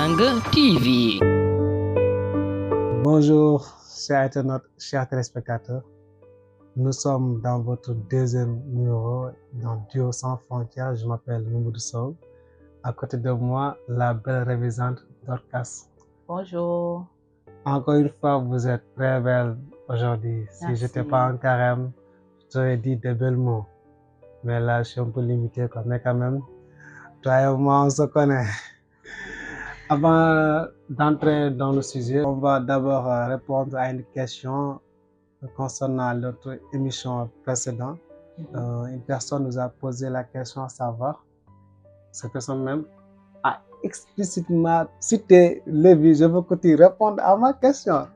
Gang TV. Bonjour, chers internautes, chers téléspectateurs. Nous sommes dans votre deuxième numéro dans Duo sans frontières. Je m'appelle Mamoudou Sow. À côté de moi, la belle révisante Dorcas. Bonjour. Encore une fois, vous êtes très belle aujourd'hui. Si je n'étais pas en carême, je t'aurais dit des belles mots. Mais là, je suis un peu limité, quoi. Mais quand même, toi et moi, on se connaît. Avant d'entrer dans le sujet, on va d'abord répondre à une question concernant notre émission précédente. Une personne nous a posé la question à savoir, cette personne même a explicitement cité Lévi. Je veux que tu répondes à ma question.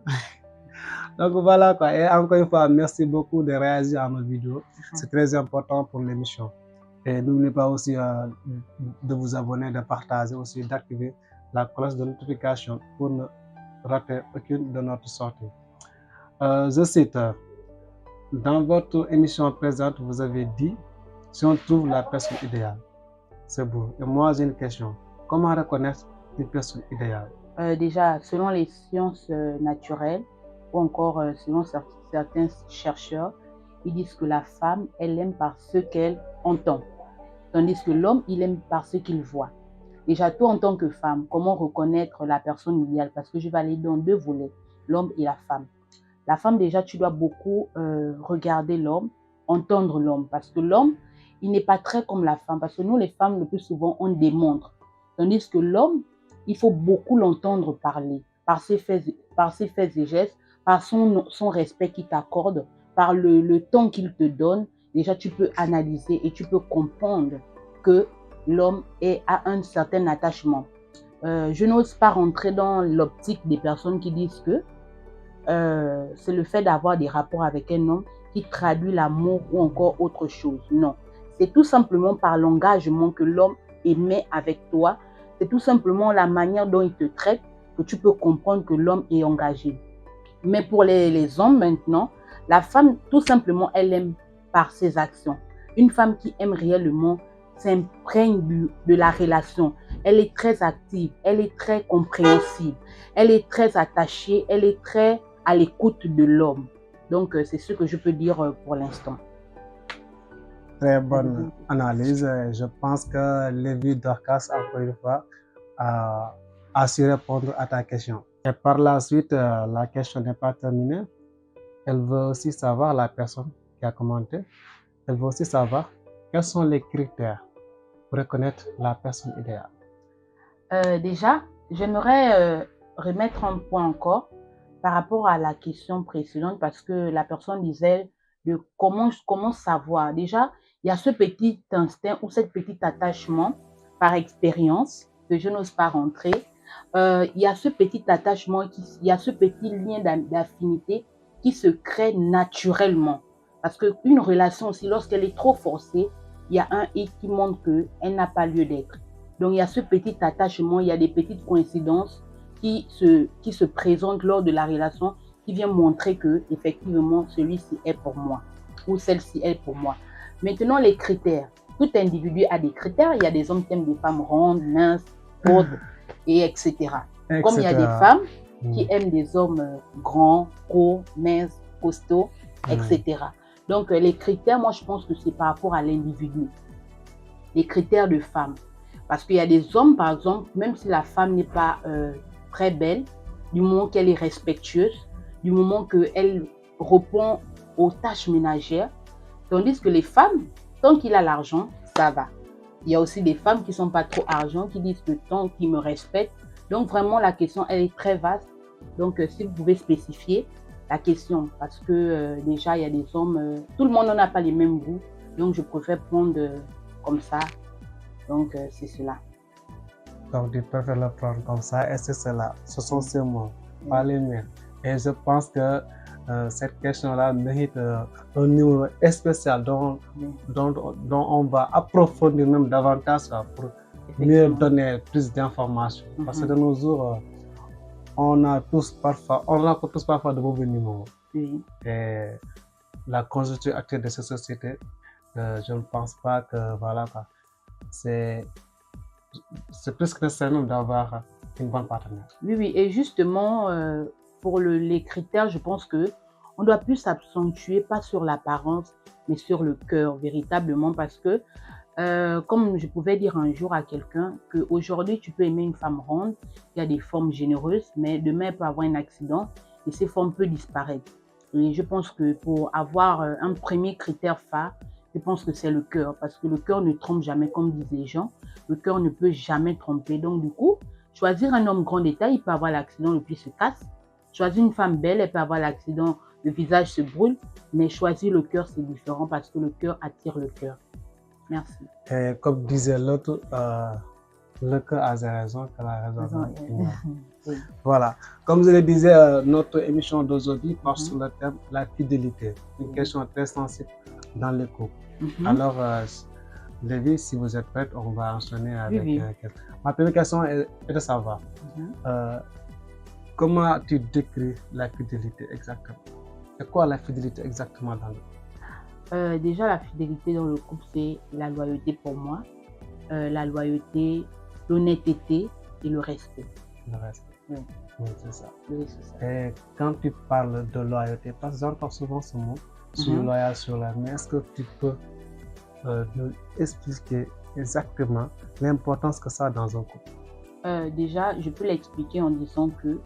Donc voilà quoi. Et encore une fois, merci beaucoup de réagir à nos vidéos. C'est très important pour l'émission. Et n'oubliez pas aussi de vous abonner, de partager aussi, d'activer la cloche de notification pour ne rater aucune de notre sortie. Je cite, dans votre émission présente, vous avez dit si on trouve la personne idéale. C'est beau. Et moi, j'ai une question. Comment reconnaître une personne idéale? Déjà, selon les sciences naturelles, ou encore selon certains chercheurs, ils disent que la femme, elle aime par ce qu'elle entend. Tandis que l'homme, il aime par ce qu'il voit. Déjà, toi, en tant que femme, comment reconnaître la personne idéale? Parce que je vais aller dans deux volets, l'homme et la femme. La femme, déjà, tu dois beaucoup regarder l'homme, entendre l'homme. Parce que l'homme, il n'est pas très comme la femme. Parce que nous, les femmes, le plus souvent, on démontre. Tandis que l'homme, il faut beaucoup l'entendre parler. Par ses faits et gestes, par son respect qu'il t'accorde, par le temps qu'il te donne. Déjà, tu peux analyser et tu peux comprendre que l'homme a un certain attachement. Je n'ose pas rentrer dans l'optique des personnes qui disent que c'est le fait d'avoir des rapports avec un homme qui traduit l'amour ou encore autre chose. Non, c'est tout simplement par l'engagement que l'homme émet avec toi. C'est tout simplement la manière dont il te traite que tu peux comprendre que l'homme est engagé. Mais pour les hommes maintenant, la femme, tout simplement, elle aime par ses actions. Une femme qui aime réellement s'imprègne de la relation. Elle est très active, elle est très compréhensive, elle est très attachée, elle est très à l'écoute de l'homme. Donc, c'est ce que je peux dire pour l'instant. Très bonne analyse. Je pense que Lévi Dorcas, encore une fois, a su répondre à ta question. Et par la suite, la question n'est pas terminée. Elle veut aussi savoir, la personne qui a commenté, elle veut aussi savoir quels sont les critères pour reconnaître la personne idéale. Déjà, j'aimerais remettre un point encore par rapport à la question précédente parce que la personne disait de comment savoir. Déjà, il y a ce petit instinct ou ce petit attachement par expérience que je n'ose pas rentrer. Il y a ce petit attachement, il y a ce petit lien d'affinité qui se crée naturellement. Parce qu'une relation aussi, lorsqu'elle est trop forcée, il y a un hic qui montre qu'elle n'a pas lieu d'être. Donc, il y a ce petit attachement, il y a des petites coïncidences qui se présentent lors de la relation qui vient montrer que effectivement celui-ci est pour moi ou celle-ci est pour moi. Maintenant, les critères. Tout individu a des critères. Il y a des hommes qui aiment des femmes rondes, minces, hautes, et etc. Comme il y a des femmes qui aiment des hommes grands, hauts, minces, costauds, etc. Donc, les critères, moi, je pense que c'est par rapport à l'individu. Les critères de femmes. Parce qu'il y a des hommes, par exemple, même si la femme n'est pas très belle, du moment qu'elle est respectueuse, du moment qu'elle répond aux tâches ménagères, tandis que les femmes, tant qu'il a l'argent, ça va. Il y a aussi des femmes qui ne sont pas trop argent, qui disent que tant qu'ils me respectent. Donc vraiment, la question, elle est très vaste. Donc si vous pouvez spécifier la question, parce que déjà, il y a des hommes, tout le monde n'en a pas les mêmes goûts. Donc je préfère prendre comme ça. Donc c'est cela. Donc tu préfères le prendre comme ça et c'est cela. Ce sont ces mots, pas les miens. Et je pense que cette question-là mérite un numéro spécial dont on va approfondir même davantage pour mieux donner plus d'informations. Parce que de nos jours, on rencontre tous parfois de mauvais numéros. Et la conjoncture actuelle de cette société, je ne pense pas que voilà, c'est presque nécessaire d'avoir une bonne partenaire. Oui, oui. Et justement, pour les critères, je pense que on doit plus s'accentuer, pas sur l'apparence, mais sur le cœur, véritablement, parce que, comme je pouvais dire un jour à quelqu'un, qu'aujourd'hui, tu peux aimer une femme ronde, qui a des formes généreuses, mais demain, elle peut avoir un accident et ces formes peuvent disparaître. Et je pense que pour avoir un premier critère phare, je pense que c'est le cœur, parce que le cœur ne trompe jamais, comme disent les gens. Le cœur ne peut jamais tromper. Donc, du coup, choisir un homme grand d'état, il peut avoir l'accident, le pied se casse. Choisir une femme belle, elle peut avoir l'accident, le visage se brûle. Mais choisir le cœur, c'est différent parce que le cœur attire le cœur. Merci. Et comme disait l'autre, le cœur a ses raisons, que la raison ignore. Oui. Voilà. Comme je le disais, notre émission d'aujourd'hui porte sur le thème la fidélité, une question très sensible dans les couples. Alors, Lévi, si vous êtes prête, on va enchaîner avec ma première question est de savoir comment tu décris la fidélité exactement? C'est quoi la fidélité exactement dans le couple? Déjà, la fidélité dans le couple, c'est la loyauté pour moi, la loyauté, l'honnêteté et le respect. Le respect. Oui. Oui, c'est ça. Oui, c'est ça. Et quand tu parles de loyauté, parce que j'entends souvent ce mot, sur loyal, sur la, mais est-ce que tu peux nous expliquer exactement l'importance que ça a dans un couple? Déjà, je peux l'expliquer en disant que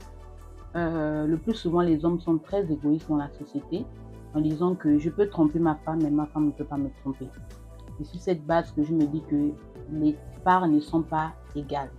le plus souvent, les hommes sont très égoïstes dans la société, en disant que je peux tromper ma femme, mais ma femme ne peut pas me tromper. C'est sur cette base que je me dis que les parts ne sont pas égales.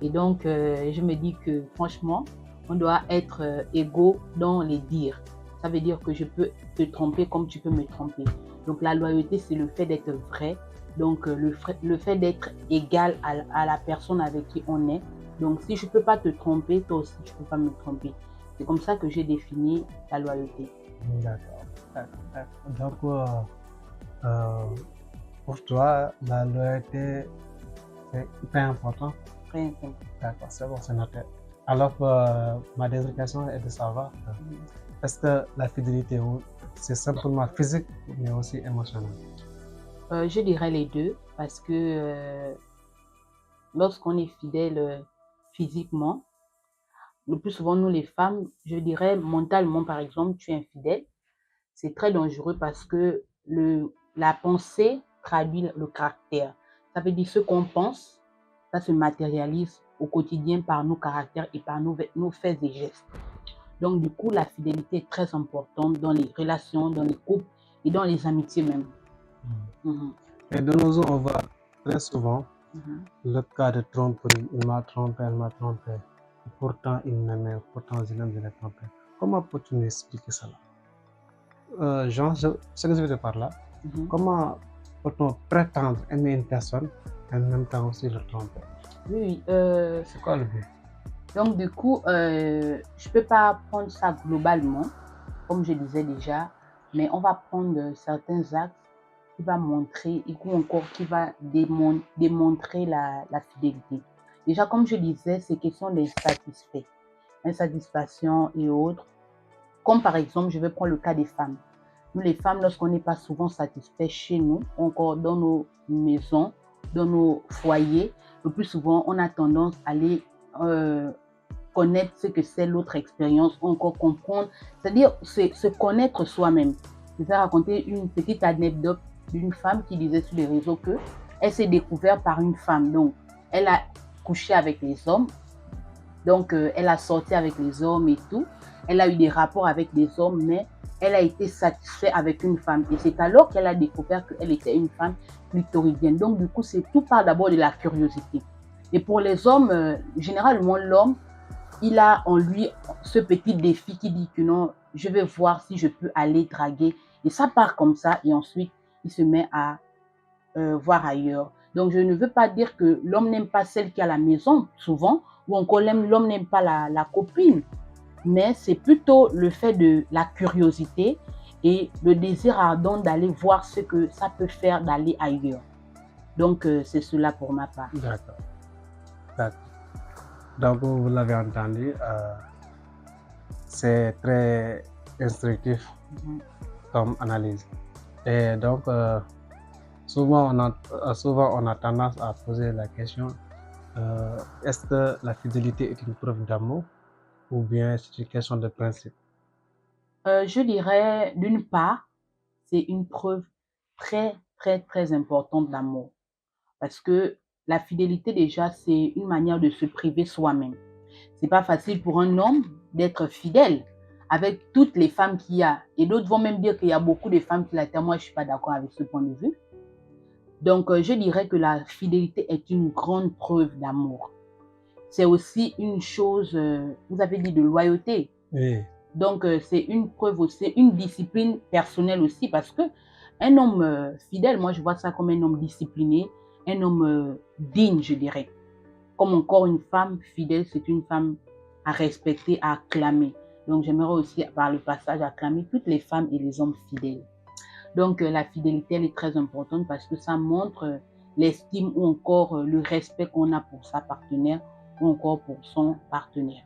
Et donc, je me dis que franchement, on doit être égaux dans les dires. Ça veut dire que je peux te tromper comme tu peux me tromper. Donc, la loyauté, c'est le fait d'être vrai. Donc, le fait d'être égal à la personne avec qui on est. Donc, si je ne peux pas te tromper, toi aussi, tu ne peux pas me tromper. C'est comme ça que j'ai défini la loyauté. D'accord. Donc, pour toi, la loyauté, c'est hyper important. Très important. D'accord, c'est bon, c'est noté. Alors, ma deuxième question est de savoir, est-ce que la fidélité, c'est simplement physique, mais aussi émotionnel? Je dirais les deux, parce que lorsqu'on est fidèle physiquement, le plus souvent, nous les femmes, je dirais mentalement, par exemple, tu es infidèle, c'est très dangereux parce que la pensée traduit le caractère. Ça veut dire ce qu'on pense, ça se matérialise au quotidien par nos caractères et par nos faits et gestes. Donc, du coup, la fidélité est très importante dans les relations, dans les couples et dans les amitiés même. Et de nos jours, on voit très souvent le cas de tromperie. Il m'a trompé, elle m'a trompé. Pourtant, il m'aimait, pourtant, je l'aime, je l'ai trompé. Comment peux-tu nous expliquer cela? Jean, ce que je veux dire par là, comment peut-on prétendre aimer une personne et en même temps aussi le tromper? Oui, c'est quoi le but? Donc, du coup, je ne peux pas prendre ça globalement, comme je disais déjà, mais on va prendre certains axes qui va montrer, ou encore qui va démontrer la fidélité. Déjà, comme je disais, c'est question d'insatisfait, insatisfaction et autres. Comme par exemple, je vais prendre le cas des femmes. Nous, les femmes, lorsqu'on n'est pas souvent satisfait chez nous, encore dans nos maisons, dans nos foyers, le plus souvent, on a tendance à aller connaître ce que c'est l'autre expérience, encore comprendre, c'est-à-dire se connaître soi-même. Je vais raconter une petite anecdote d'une femme qui disait sur les réseaux que elle s'est découverte par une femme. Donc, elle a couché avec les hommes. Donc, elle a sorti avec les hommes et tout. Elle a eu des rapports avec des hommes, mais elle a été satisfaite avec une femme. Et c'est alors qu'elle a découvert qu'elle était une femme clitoridienne. Donc, du coup, tout part d'abord de la curiosité. Et pour les hommes, généralement, l'homme, il a en lui ce petit défi qui dit que non, je vais voir si je peux aller draguer. Et ça part comme ça. Et ensuite, il se met à voir ailleurs. Donc, je ne veux pas dire que l'homme n'aime pas celle qui est à la maison, souvent, ou encore l'homme n'aime pas la copine. Mais c'est plutôt le fait de la curiosité et le désir ardent d'aller voir ce que ça peut faire d'aller ailleurs. Donc, c'est cela pour ma part. D'accord. Donc, vous l'avez entendu, c'est très instructif comme analyse. Et donc, souvent, on a tendance à poser la question, Est-ce que la fidélité est une preuve d'amour ou bien c'est une question de principe? Je dirais, d'une part, c'est une preuve très, très, très importante d'amour. Parce que la fidélité, déjà, c'est une manière de se priver soi-même. C'est pas facile pour un homme d'être fidèle avec toutes les femmes qu'il y a. Et d'autres vont même dire qu'il y a beaucoup de femmes qui l'attendent. Moi, je suis pas d'accord avec ce point de vue. Donc, je dirais que la fidélité est une grande preuve d'amour. C'est aussi une chose, vous avez dit de loyauté. Oui. Donc, c'est une preuve aussi, une discipline personnelle aussi, parce que un homme fidèle, moi, je vois ça comme un homme discipliné, un homme digne, je dirais. Comme encore une femme fidèle, c'est une femme à respecter, à acclamer. Donc, j'aimerais aussi, par le passage, acclamer toutes les femmes et les hommes fidèles. Donc, la fidélité, elle est très importante parce que ça montre l'estime ou encore le respect qu'on a pour sa partenaire ou encore pour son partenaire.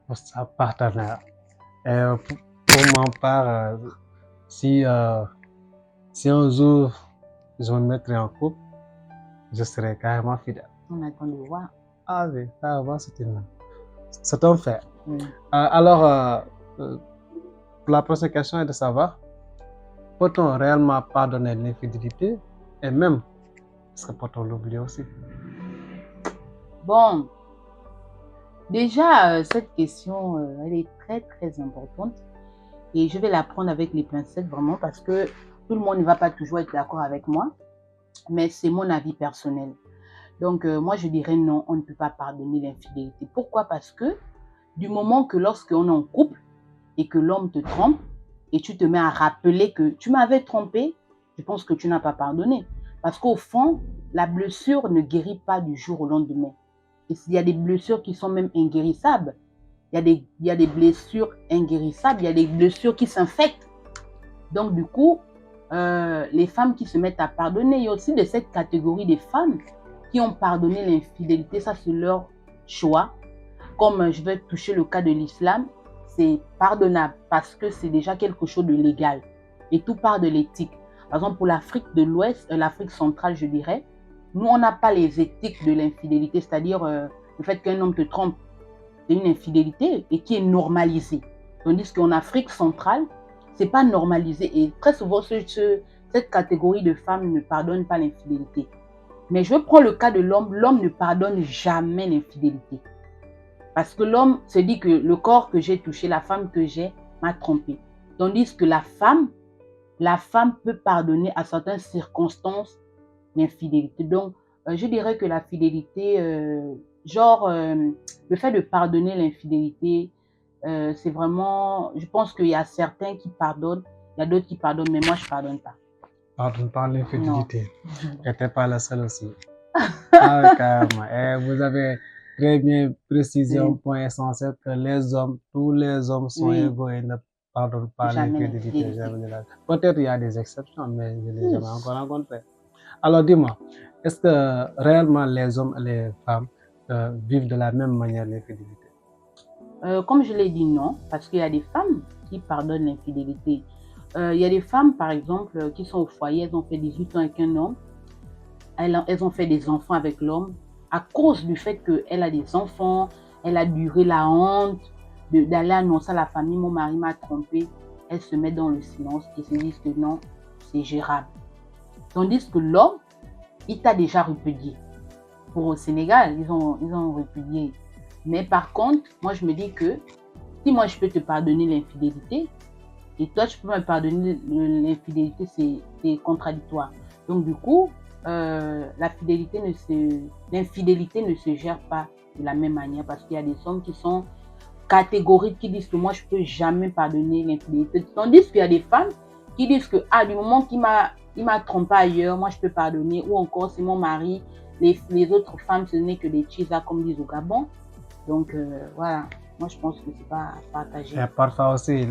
Pour sa partenaire. Pour ma part, si un jour je me mettrais en couple, je serais carrément fidèle. On attend de voir. Ah oui, carrément, c'est un fait. Oui. Alors, la prochaine question est de savoir, peut-on réellement pardonner l'infidélité et même, est-ce que peut-on l'oublier aussi? Bon, déjà, cette question, elle est très, très importante. Et je vais la prendre avec les pincettes, vraiment, parce que tout le monde ne va pas toujours être d'accord avec moi. Mais c'est mon avis personnel. Donc, moi, je dirais non, on ne peut pas pardonner l'infidélité. Pourquoi? Parce que du moment que lorsqu'on est en couple et que l'homme te trompe et tu te mets à rappeler que tu m'avais trompé, je pense que tu n'as pas pardonné. Parce qu'au fond, la blessure ne guérit pas du jour au lendemain. Et il y a des blessures qui sont même inguérissables. Il y a des blessures inguérissables, il y a des blessures qui s'infectent. Donc, du coup, les femmes qui se mettent à pardonner, il y a aussi de cette catégorie de femmes qui ont pardonné l'infidélité, ça c'est leur choix. Comme je vais toucher le cas de l'islam, c'est pardonnable parce que c'est déjà quelque chose de légal. Et tout part de l'éthique. Par exemple, pour l'Afrique de l'Ouest, l'Afrique centrale, je dirais, nous, on n'a pas les éthiques de l'infidélité, c'est-à-dire le fait qu'un homme te trompe, c'est une infidélité et qui est normalisée. Tandis qu'en Afrique centrale, c'est pas normalisé. Et très souvent, cette catégorie de femmes ne pardonne pas l'infidélité. Mais je prends le cas de l'homme. L'homme ne pardonne jamais l'infidélité. Parce que l'homme se dit que le corps que j'ai touché, la femme que j'ai, m'a trompé. Tandis que la femme peut pardonner à certaines circonstances l'infidélité. Donc, je dirais que la fidélité, le fait de pardonner l'infidélité, c'est vraiment, je pense qu'il y a certains qui pardonnent, il y a d'autres qui pardonnent, mais moi, je ne pardonne pas. Pardonne pas l'infidélité. Tu n'étais pas la seule aussi. Ah oui, carrément. Et vous avez très bien précisé un point essentiel que les hommes, tous les hommes sont égaux et ne pardonnent pas l'infidélité. Peut-être il y a des exceptions, mais je ne l'ai jamais encore rencontré. Alors dis-moi, est-ce que réellement les hommes et les femmes vivent de la même manière l'infidélité? Comme je l'ai dit, non, parce qu'il y a des femmes qui pardonnent l'infidélité. Il y a des femmes, par exemple, qui sont au foyer, elles ont fait 18 ans avec un homme, elles ont fait des enfants avec l'homme, à cause du fait qu'elle a des enfants, elle a duré la honte d'aller annoncer à la famille, mon mari m'a trompé, elle se met dans le silence et se dit que non, c'est gérable. Tandis que l'homme, il t'a déjà repudié. Pour au Sénégal, ils ont repudié. Mais par contre, moi je me dis que si moi je peux te pardonner l'infidélité, et toi tu peux me pardonner l'infidélité, c'est contradictoire. Donc du coup, l'infidélité ne se gère pas de la même manière parce qu'il y a des hommes qui sont catégoriques, qui disent que moi je peux jamais pardonner l'infidélité. Tandis qu'il y a des femmes qui disent que du moment qu'il m'a trompé ailleurs, moi je peux pardonner, ou encore c'est mon mari, les autres femmes ce n'est que des chisas comme disent au Gabon. Donc voilà, moi je pense que c'est pas partagé. Et parfois aussi,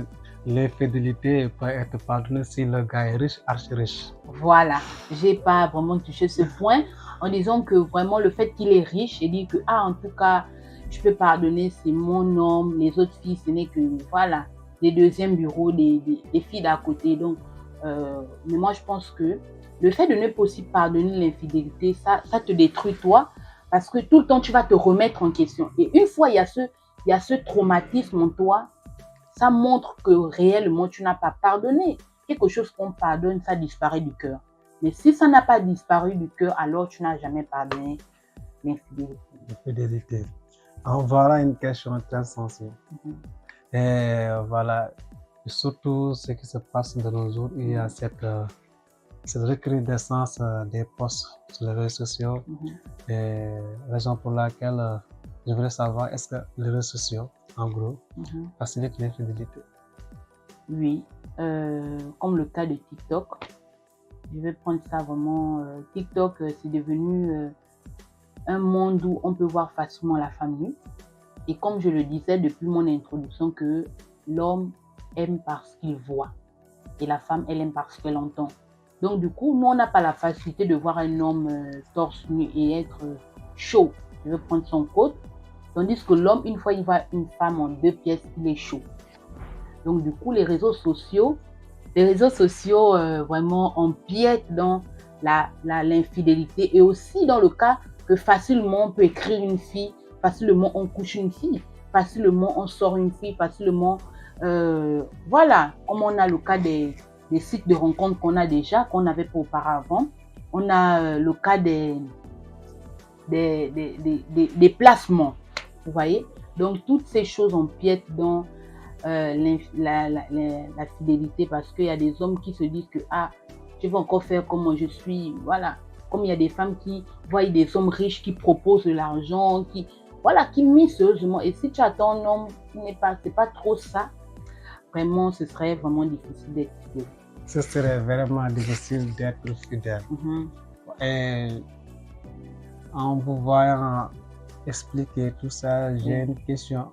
l'infidélité peut être pardonnée si le gars est riche, archi riche. Voilà, j'ai pas vraiment touché ce point en disant que vraiment le fait qu'il est riche et dire que en tout cas je peux pardonner, c'est mon homme, les autres filles ce n'est que voilà les deuxièmes bureaux des filles d'à côté. Donc mais moi je pense que le fait de ne pas aussi pardonner l'infidélité, ça te détruit toi, Parce que tout le temps, tu vas te remettre en question. Et une fois, il y a ce traumatisme en toi, ça montre que réellement, tu n'as pas pardonné. Quelque chose qu'on pardonne, ça disparaît du cœur. Mais si ça n'a pas disparu du cœur, alors tu n'as jamais pardonné l'infidélité. Voilà une question très sensible. Et voilà, surtout ce qui se passe de nos jours, il y a cette recrudescence des posts sur les réseaux sociaux. Et raison pour laquelle je voulais savoir, est-ce que les réseaux sociaux, en gros, facilitent l'infidélité? Oui, comme le cas de TikTok. Je vais prendre ça vraiment. TikTok, c'est devenu un monde où on peut voir facilement la femme nue. Et comme je le disais depuis mon introduction, que l'homme aime parce qu'il voit et la femme, elle aime parce qu'elle entend. Donc du coup, nous, on n'a pas la facilité de voir un homme torse nu et être chaud. Je veux prendre son côte. Tandis que l'homme, une fois il voit une femme en 2 pièces, il est chaud. Donc du coup, les réseaux sociaux vraiment empiètent dans l'infidélité et aussi dans le cas que facilement on peut écrire une fille, facilement on couche une fille, facilement on sort une fille, facilement, voilà, comme on a le cas des sites de rencontres qu'on a déjà, qu'on n'avait pas auparavant. On a le cas des placements, vous voyez. Donc toutes ces choses empiètent dans la fidélité, parce qu'il y a des hommes qui se disent que je vais encore faire comme moi je suis, voilà. Comme il y a des femmes qui voient des hommes riches qui proposent de l'argent, qui misent sérieusement. Et si tu attends un homme qui c'est pas trop ça, vraiment, ce serait vraiment difficile d'être fidèle. Ce serait vraiment difficile d'être fidèle. Et en vous voyant expliquer tout ça, j'ai une question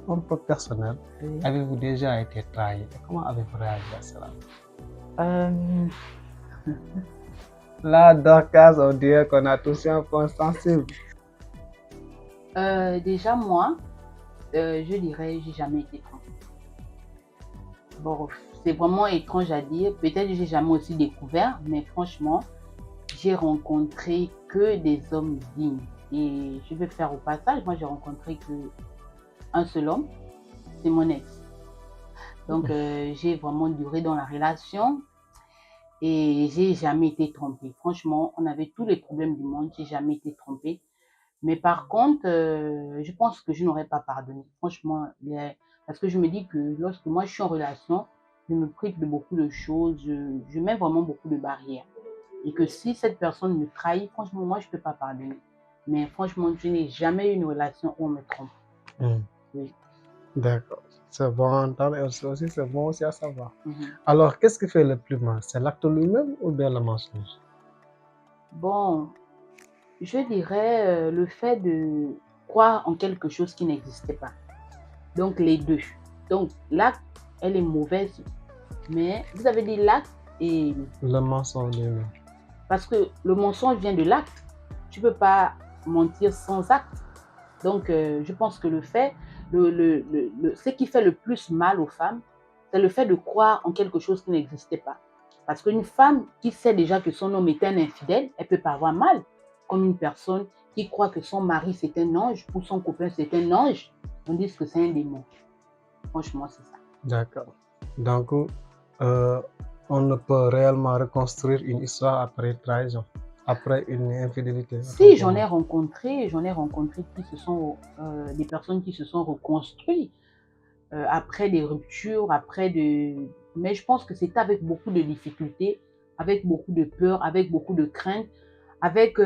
un peu personnelle. Avez-vous déjà été trahi? Comment avez-vous réagi à cela? Là, Dorcas, on dirait qu'on a touché un point sensible. Déjà, moi, je dirais, j'ai jamais été trompée. Bon, c'est vraiment étrange à dire. Peut-être que j'ai jamais aussi découvert, mais franchement, j'ai rencontré que des hommes dignes. Et je vais faire au passage, moi, j'ai rencontré que un seul homme, c'est mon ex. Donc, j'ai vraiment duré dans la relation et j'ai jamais été trompée. Franchement, on avait tous les problèmes du monde, j'ai jamais été trompée. Mais par contre, je pense que je n'aurais pas pardonné. Franchement, parce que je me dis que lorsque moi je suis en relation, je me prive de beaucoup de choses, je mets vraiment beaucoup de barrières. Et que si cette personne me trahit, franchement, moi je ne peux pas pardonner. Mais franchement, je n'ai jamais eu une relation où on me trompe. Oui. D'accord. C'est bon à entendre et aussi c'est bon aussi à savoir. Alors, qu'est-ce qui fait le plus mal? C'est l'acte lui-même ou bien le mensonge? Bon, je dirais le fait de croire en quelque chose qui n'existait pas. Donc, les deux. Donc, l'acte, elle est mauvaise. Mais vous avez dit l'acte et... Le mensonge lui-même. Parce que le mensonge vient de l'acte. Tu ne peux pas mentir sans acte. Donc, je pense que ce qui fait le plus mal aux femmes, c'est le fait de croire en quelque chose qui n'existait pas. Parce qu'une femme qui sait déjà que son homme est un infidèle, elle ne peut pas avoir mal. Comme une personne qui croit que son mari c'est un ange ou son copain c'est un ange, on dit que c'est un démon. Franchement, c'est ça. D'accord. Donc, on ne peut réellement reconstruire une histoire après une trahison, après une infidélité. Si, j'en ai rencontré qui se sont, des personnes qui se sont reconstruites après des ruptures, mais je pense que c'est avec beaucoup de difficultés, avec beaucoup de peur, avec beaucoup de crainte, avec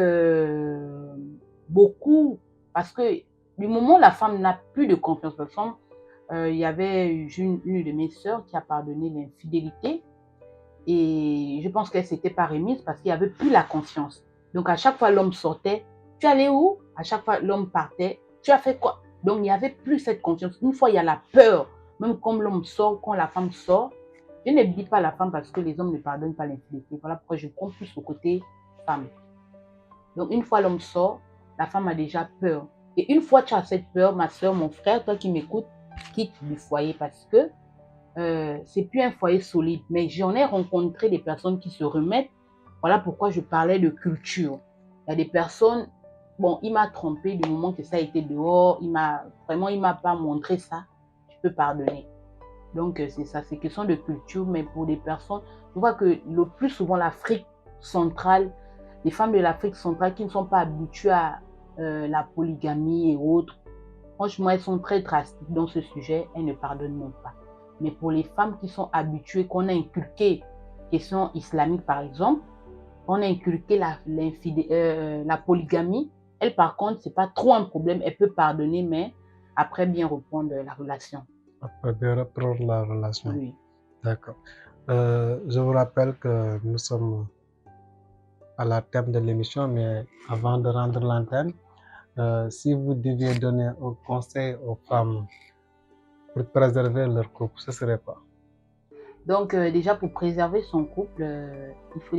beaucoup, parce que du moment où la femme n'a plus de confiance, par exemple, il y avait une de mes sœurs qui a pardonné l'infidélité et je pense qu'elle ne s'était pas remise parce qu'il n'y avait plus la confiance. Donc à chaque fois l'homme sortait, tu allais où? À chaque fois l'homme partait, tu as fait quoi? Donc il n'y avait plus cette confiance. Une fois il y a la peur, même comme l'homme sort, quand la femme sort, je ne dis pas la femme parce que les hommes ne pardonnent pas l'infidélité. Voilà pourquoi je prends plus au côté femme. Donc une fois l'homme sort, la femme a déjà peur. Et une fois tu as cette peur, ma soeur, mon frère, toi qui m'écoutes, quitte du foyer parce que c'est plus un foyer solide. Mais j'en ai rencontré des personnes qui se remettent. Voilà pourquoi je parlais de culture. Il y a des personnes bon, il m'a trompé du moment que ça a été dehors, il m'a pas montré ça, je peux pardonner. Donc, c'est ça, c'est question de culture, mais pour des personnes, je vois que le plus souvent, l'Afrique centrale, les femmes de l'Afrique centrale qui ne sont pas habituées à la polygamie et autres, franchement, elles sont très drastiques dans ce sujet, elles ne pardonnent même pas. Mais pour les femmes qui sont habituées, qu'on a inculqué, question islamique par exemple, on a inculqué la polygamie, elle par contre, c'est pas trop un problème, elle peut pardonner, mais après bien reprendre la relation. Après de reprendre la relation. Oui. D'accord. Je vous rappelle que nous sommes à la thème de l'émission, mais avant de rendre l'antenne, si vous deviez donner un conseil aux femmes pour préserver leur couple, ce serait quoi? Donc, déjà, pour préserver son couple, il faut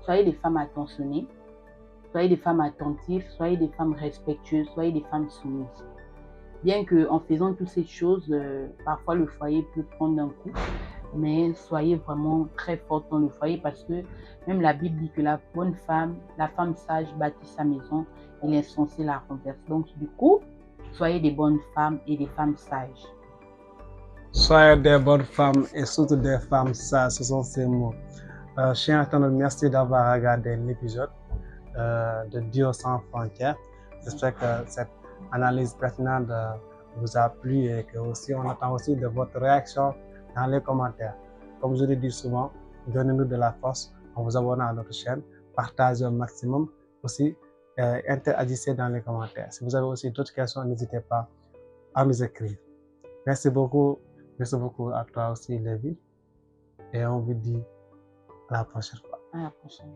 soyez des femmes attentionnées, soyez des femmes attentives, soyez des femmes respectueuses, soyez des femmes soumises. Bien qu'en faisant toutes ces choses, parfois le foyer peut prendre un coup, mais soyez vraiment très forte dans le foyer parce que même la Bible dit que la bonne femme, la femme sage bâtit sa maison et l'insensé la renverse. Donc, du coup, soyez des bonnes femmes et des femmes sages. Soyez des bonnes femmes et surtout des femmes sages, ce sont ces mots. Chers internautes, merci d'avoir regardé l'épisode de Dieu sans frontières. J'espère que cette analyse pertinente vous a plu et que aussi on attend aussi de votre réaction dans les commentaires. Comme je le dis souvent, donnez-nous de la force en vous abonnant à notre chaîne, partagez au maximum, aussi interagissez dans les commentaires. Si vous avez aussi d'autres questions, n'hésitez pas à nous écrire. Merci beaucoup à toi aussi, Lévi, et on vous dit à la prochaine fois. À la prochaine.